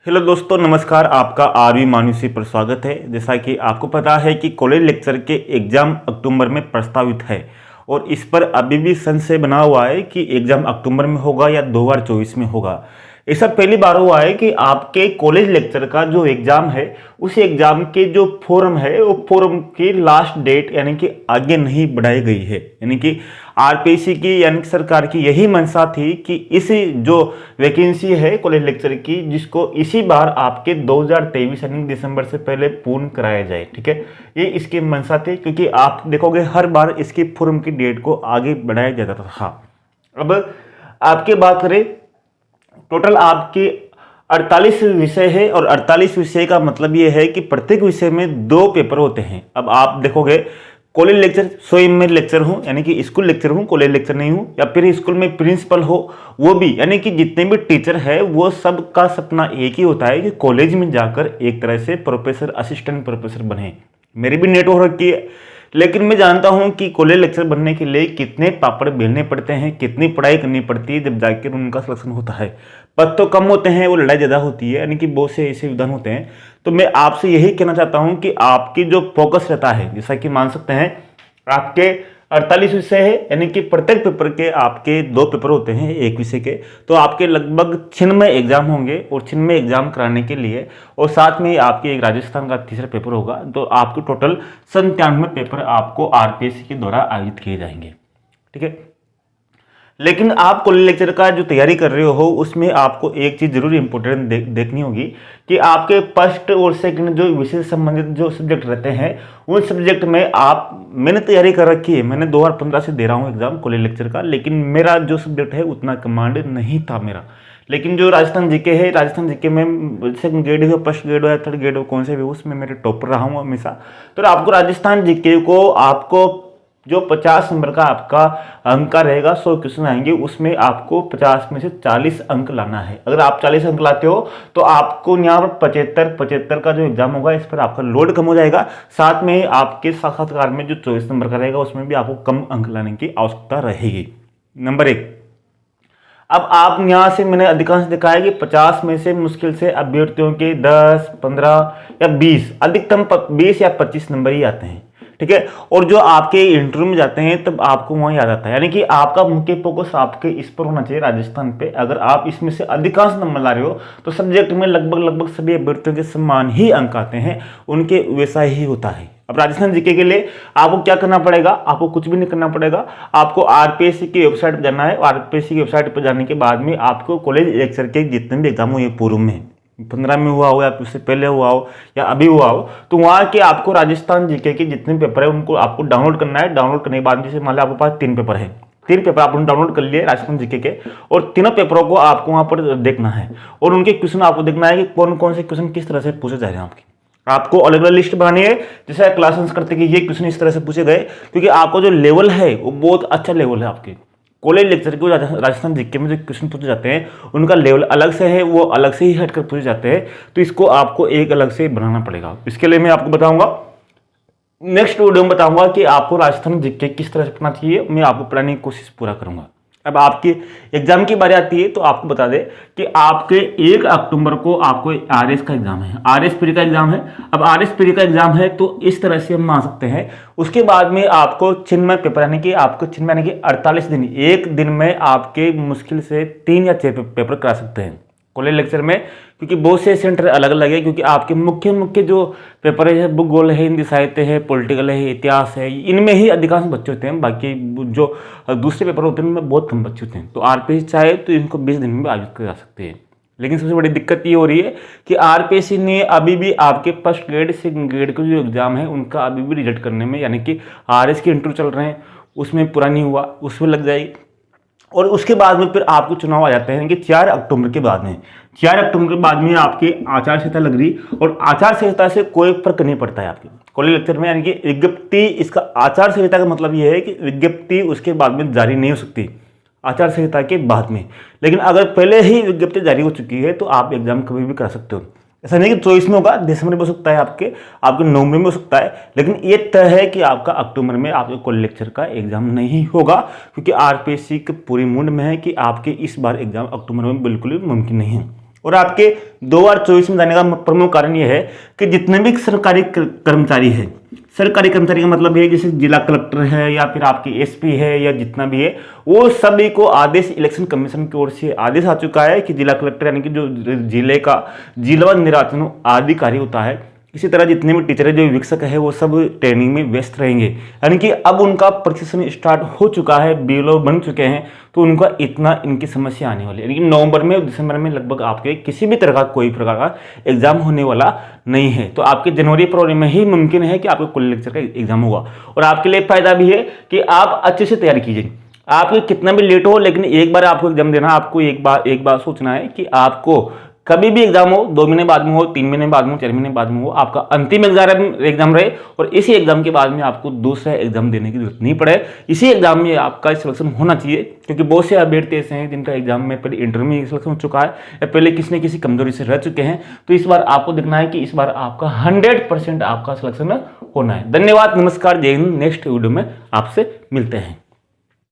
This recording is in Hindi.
हेलो दोस्तों, नमस्कार। आपका आरवी मानुषी पर स्वागत है। जैसा कि आपको पता है कि कॉलेज लेक्चर के एग्ज़ाम अक्टूबर में प्रस्तावित है और इस पर अभी भी संशय बना हुआ है कि एग्ज़ाम अक्टूबर में होगा या 2024 में होगा। ऐसा पहली बार हुआ है कि आपके कॉलेज लेक्चर का जो एग्ज़ाम है उस एग्ज़ाम के जो फॉर्म है वो फॉर्म की लास्ट डेट यानी कि आगे नहीं बढ़ाई गई है। यानी कि आरपीएससी की यानी कि सरकार की यही मंशा थी कि इस जो वैकेंसी है कॉलेज लेक्चर की जिसको इसी बार आपके 2023 यानी दिसंबर से पहले पूर्ण कराया जाए। ठीक है, ये इसकी मंशा थी क्योंकि आप देखोगे हर बार इसकी फॉर्म की डेट को आगे बढ़ाया जाता था। अब आपकी बात करें, टोटल आपके 48 विषय है और 48 विषय का मतलब ये है कि प्रत्येक विषय में 2 पेपर होते हैं। अब आप देखोगे कॉलेज लेक्चर स्वयं में लेक्चर हूँ यानी कि स्कूल लेक्चर हूँ, कॉलेज लेक्चर नहीं हूँ, या फिर स्कूल में प्रिंसिपल हो वो भी, यानी कि जितने भी टीचर है वो सब का सपना एक ही होता है कि कॉलेज में जाकर एक तरह से प्रोफेसर, असिस्टेंट प्रोफेसर बने। मेरी भी नेट हो रखी है, लेकिन मैं जानता हूं कि कॉलेज लेक्चर बनने के लिए कितने पापड़ बेलने पड़ते हैं, कितनी पढ़ाई करनी पड़ती है जब जाकर उनका सिलेक्शन होता है। पद तो कम होते हैं, वो लड़ाई ज़्यादा होती है, यानी कि बहुत से ऐसे विधान होते हैं। तो मैं आपसे यही कहना चाहता हूं कि आपकी जो फोकस रहता है, जैसा कि मान सकते हैं आपके 48 विषय है यानी कि प्रत्येक पेपर के आपके 2 पेपर होते हैं एक विषय के, तो आपके लगभग 96 एग्जाम होंगे और 96 एग्जाम कराने के लिए और साथ में आपके एक राजस्थान का तीसरा पेपर होगा, तो आपके टोटल 97 पेपर आपको आरपीएससी के द्वारा आयोजित किए जाएंगे। ठीक है, लेकिन आप कॉलेज लेक्चर का जो तैयारी कर रहे हो उसमें आपको एक चीज़ जरूर इंपॉर्टेंट देखनी होगी कि आपके फर्स्ट और सेकंड जो विषय से संबंधित जो सब्जेक्ट रहते हैं उन सब्जेक्ट में मैंने तैयारी कर रखी है। मैंने 2015 से दे रहा हूँ एग्जाम कॉलेज लेक्चर का, लेकिन मेरा जो सब्जेक्ट है उतना कमांड नहीं था मेरा। लेकिन जो राजस्थान जीके है, राजस्थान जीके में सेकंड ग्रेड हो, फर्स्ट ग्रेड हो या थर्ड ग्रेड हो, कौन से भी उसमें मेरे टॉपर रहा हूँ हमेशा। तो आपको राजस्थान जीके को आपको जो 50 नंबर का आपका अंक का रहेगा, 100 क्वेश्चन आएंगे, उसमें आपको 50 में से 40 अंक लाना है। अगर आप 40 अंक लाते हो तो आपको यहाँ पर 75 का जो एग्जाम होगा इस पर आपका लोड कम हो जाएगा। साथ में आपके साक्षात्कार में जो 24 नंबर का रहेगा उसमें भी आपको कम अंक लाने की आवश्यकता रहेगी। नंबर 1, अब आप यहाँ से मैंने अधिकांश देखा है कि 50 में से मुश्किल से अभ्यर्थियों के 10, 15 या 20, अधिकतम 20 या 25 नंबर ही आते हैं। ठीक है, और जो आपके इंटरव्यू में जाते हैं तब आपको वहाँ याद आता है, यानी कि आपका मुख्य फोकस आपके इस पर होना चाहिए राजस्थान पे। अगर आप इसमें से अधिकांश नंबर ला रहे हो तो सब्जेक्ट में लगभग सभी अभ्यर्थियों के समान ही अंक आते हैं, उनके वैसा ही होता है। अब राजस्थान जीके के लिए आपको क्या करना पड़ेगा? आपको कुछ भी नहीं करना पड़ेगा, आपको आरपीएससी की वेबसाइट पर जाना है। आरपीएससी की वेबसाइट पर जाने के बाद में आपको कॉलेज लेक्चर के जितने भी एग्जाम हुए पूर्व में 15 में हुआ हो या उससे पहले हुआ हो या अभी हुआ हो, तो वहाँ के आपको राजस्थान जीके के जितने पेपर है उनको आपको डाउनलोड करना है। डाउनलोड करने के बाद जैसे मान लो आपके पास 3 पेपर है, 3 पेपर आपने डाउनलोड कर लिए राजस्थान जीके के, और तीनों पेपरों को आपको वहाँ पर देखना है और उनके क्वेश्चन आपको देखना है कि कौन कौन से क्वेश्चन किस तरह से पूछे जा रहे हैं। आपको अलग अलग लिस्ट बनानी है, जैसे क्लासेस करते कि ये क्वेश्चन इस तरह से पूछे गए, क्योंकि आपको जो लेवल है वो बहुत अच्छा लेवल है। आपके कॉलेज लेक्चर के राजस्थान जीके में जो क्वेश्चन पूछे जाते हैं उनका लेवल अलग से है, वो अलग से ही हटकर पूछे जाते हैं, तो इसको आपको एक अलग से बनाना पड़ेगा। इसके लिए मैं आपको बताऊंगा, नेक्स्ट वीडियो में बताऊंगा कि आपको राजस्थान जीके किस तरह से पढ़ना चाहिए। मैं आपको पढ़ाने की कोशिश पूरा करूंगा। अब आपके एग्जाम की बारी आती है तो आपको बता दें कि आपके 1 अक्टूबर को आपको आरएस का एग्जाम है, आरएस प्री का एग्जाम है। अब आरएस प्री का एग्जाम है तो इस तरह से हम मान सकते हैं। उसके बाद में आपको 96 पेपर यानी कि आपको 96 यानी कि 48 दिन, एक दिन में आपके मुश्किल से 3 या 6 पेपर करा सकते हैं कॉलेज लेक्चर में, क्योंकि बहुत से सेंटर अलग अलग है। क्योंकि आपके मुख्य जो पेपर है, भूगोल है, हिंदी साहित्य है, पॉलिटिकल है, इतिहास है, इनमें ही अधिकांश बच्चे होते हैं। बाकी जो दूसरे पेपर होते हैं उनमें बहुत कम बच्चे होते हैं। तो आरपीएससी चाहे तो इनको 20 दिन में आयोजित कर सकते हैं। लेकिन सबसे बड़ी दिक्कत ये हो रही है कि आरपीएससी ने अभी भी आपके फर्स्ट ग्रेड सेकंड ग्रेड के जो एग्जाम है उनका अभी भी रिजल्ट करने में, यानी कि आरएस के इंटरव्यू चल रहे हैं उसमें पूरा नहीं हुआ, उसमें लग जाएगी। और उसके बाद में फिर आपको चुनाव आ जाते हैं कि 4 अक्टूबर के बाद में, 4 अक्टूबर के बाद में आपकी आचार संहिता लग रही, और आचार संहिता से कोई फर्क नहीं पड़ता है आपके कॉलेज लेक्चर में। यानी कि विज्ञप्ति, इसका आचार संहिता का मतलब यह है कि विज्ञप्ति उसके बाद में जारी नहीं हो सकती आचार संहिता के बाद में। लेकिन अगर पहले ही विज्ञप्ति जारी हो चुकी है तो आप एग्जाम कभी भी करा सकते हो। ऐसा नहीं कि 24 में होगा, दिसंबर में हो सकता है, आपके नवंबर में हो सकता है, लेकिन ये तय है कि आपका अक्टूबर में आपके कॉलेज लेक्चर का एग्जाम नहीं होगा, क्योंकि आरपीएससी के पूरी मूड में है कि आपके इस बार एग्जाम अक्टूबर में बिल्कुल भी मुमकिन नहीं है। और आपके 2024 में जाने का प्रमुख कारण यह है कि जितने भी सरकारी कर्मचारी हैं, सरकारी कर्मचारी का मतलब है जैसे जिला कलेक्टर है या फिर आपके एसपी है या जितना भी है, वो सभी को आदेश इलेक्शन कमीशन की ओर से आदेश आ चुका है कि जिला कलेक्टर यानी कि जो जिले का जिला निर्वाचन अधिकारी होता है, इसी तरह जितने भी टीचर है जो शिक्षक है वो सब ट्रेनिंग में व्यस्त रहेंगे। यानी कि अब उनका प्रशिक्षण स्टार्ट हो चुका है, बीएलओ बन चुके हैं, तो उनका इतना इनकी समस्या आने वाली है। यानी कि नवंबर में और दिसंबर में लगभग आपके किसी भी तरह का कोई प्रकार का एग्जाम होने वाला नहीं है। तो आपके जनवरी फरवरी में ही मुमकिन है कि आपको कुल लेक्चर का एग्जाम होगा। और आपके लिए फायदा भी है कि आप अच्छे से तैयारी कीजिए। आपके कितना भी लेट हो, लेकिन एक बार आपको एग्जाम देना, आपको एक बार सोचना है कि आपको कभी भी एग्जाम हो, 2 महीने बाद में हो, 3 महीने बाद में हो, 4 महीने बाद में हो, आपका अंतिम एग्जाम रहे और इसी एग्जाम के बाद में आपको दूसरा एग्जाम देने की जरूरत नहीं पड़े। इसी एग्जाम में आपका सिलेक्शन होना चाहिए, क्योंकि बहुत से अभ्यर्थी ऐसे हैं जिनका एग्जाम में पहले इंटरव्यू में सिलेक्शन हो चुका है या पहले किसी न किसी कमजोरी से रह चुके हैं। तो इस बार आपको देखना है कि इस बार आपका 100% आपका सिलेक्शन होना है। धन्यवाद, नमस्कार, जय हिंद। नेक्स्ट वीडियो में आपसे मिलते हैं।